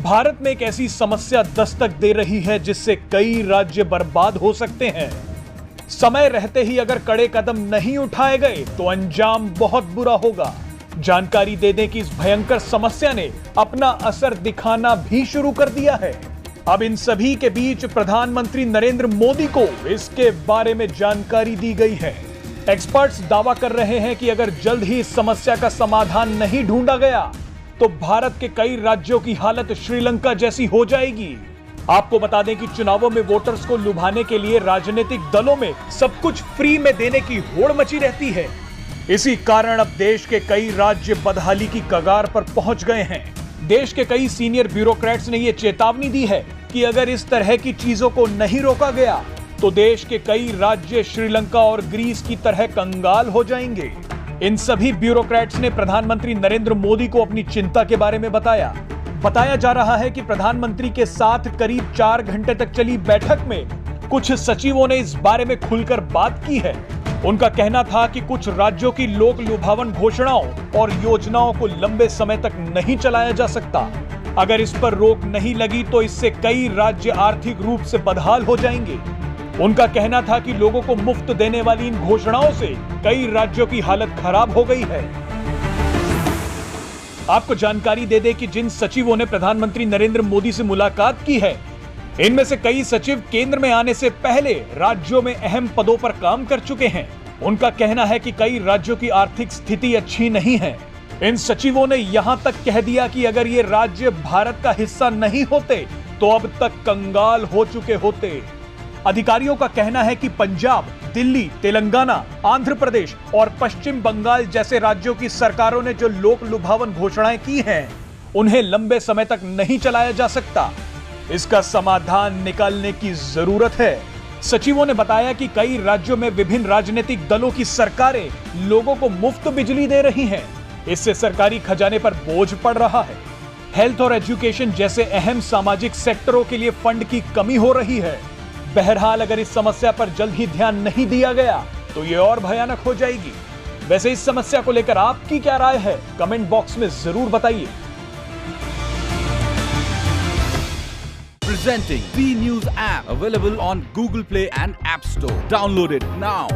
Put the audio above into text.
भारत में एक ऐसी समस्या दस्तक दे रही है जिससे कई राज्य बर्बाद हो सकते हैं। समय रहते ही अगर कड़े कदम नहीं उठाए गए तो अंजाम बहुत बुरा होगा। जानकारी दे दें कि इस भयंकर समस्या ने अपना असर दिखाना भी शुरू कर दिया है। अब इन सभी के बीच प्रधानमंत्री नरेंद्र मोदी को इसके बारे में जानकारी दी गई है। एक्सपर्ट्स दावा कर रहे हैं कि अगर जल्द ही इस समस्या का समाधान नहीं ढूंढा गया तो भारत के कई राज्यों की हालत श्रीलंका जैसी हो जाएगी। आपको बता दें कि चुनावों में वोटर्स को लुभाने के लिए राजनीतिक दलों में सब कुछ फ्री में देने की होड़ मची रहती है। इसी कारण अब देश के कई राज्य बदहाली की कगार पर पहुंच गए हैं। देश के कई सीनियर ब्यूरोक्रेट्स ने यह चेतावनी दी है कि अगर इस तरह की चीजों को नहीं रोका गया तो देश के कई राज्य श्रीलंका और ग्रीस की तरह कंगाल हो जाएंगे। इन सभी ब्यूरोक्रेट्स ने प्रधानमंत्री नरेंद्र मोदी को अपनी चिंता के बारे में बताया जा रहा है कि प्रधानमंत्री के साथ करीब 4 घंटे तक चली बैठक में कुछ सचिवों ने इस बारे में खुलकर बात की है। उनका कहना था कि कुछ राज्यों की लोक लुभावन घोषणाओं और योजनाओं को लंबे समय तक नहीं चलाया जा सकता। अगर इस पर रोक नहीं लगी तो इससे कई राज्य आर्थिक रूप से बदहाल हो जाएंगे। उनका कहना था कि लोगों को मुफ्त देने वाली इन घोषणाओं से कई राज्यों की हालत खराब हो गई है। आपको जानकारी दे दें कि जिन सचिवों ने प्रधानमंत्री नरेंद्र मोदी से मुलाकात की है, इनमें से कई सचिव केंद्र में आने से पहले राज्यों में अहम पदों पर काम कर चुके हैं। उनका कहना है कि कई राज्यों की आर्थिक स्थिति अच्छी नहीं है। इन सचिवों ने यहां तक कह दिया कि अगर ये राज्य भारत का हिस्सा नहीं होते तो अब तक कंगाल हो चुके होते। अधिकारियों का कहना है कि पंजाब, दिल्ली, तेलंगाना, आंध्र प्रदेश और पश्चिम बंगाल जैसे राज्यों की सरकारों ने जो लोक लुभावन घोषणाएं की हैं, उन्हें लंबे समय तक नहीं चलाया जा सकता। इसका समाधान निकालने की जरूरत है। सचिवों ने बताया कि कई राज्यों में विभिन्न राजनीतिक दलों की सरकारें लोगों को मुफ्त बिजली दे रही हैं। इससे सरकारी खजाने पर बोझ पड़ रहा है। हेल्थ और एजुकेशन जैसे अहम सामाजिक सेक्टरों के लिए फंड की कमी हो रही है। बहरहाल अगर इस समस्या पर जल्द ही ध्यान नहीं दिया गया तो ये और भयानक हो जाएगी। वैसे इस समस्या को लेकर आपकी क्या राय है, कमेंट बॉक्स में जरूर बताइए। Presenting B News app available on Google Play and App Store. Download it now.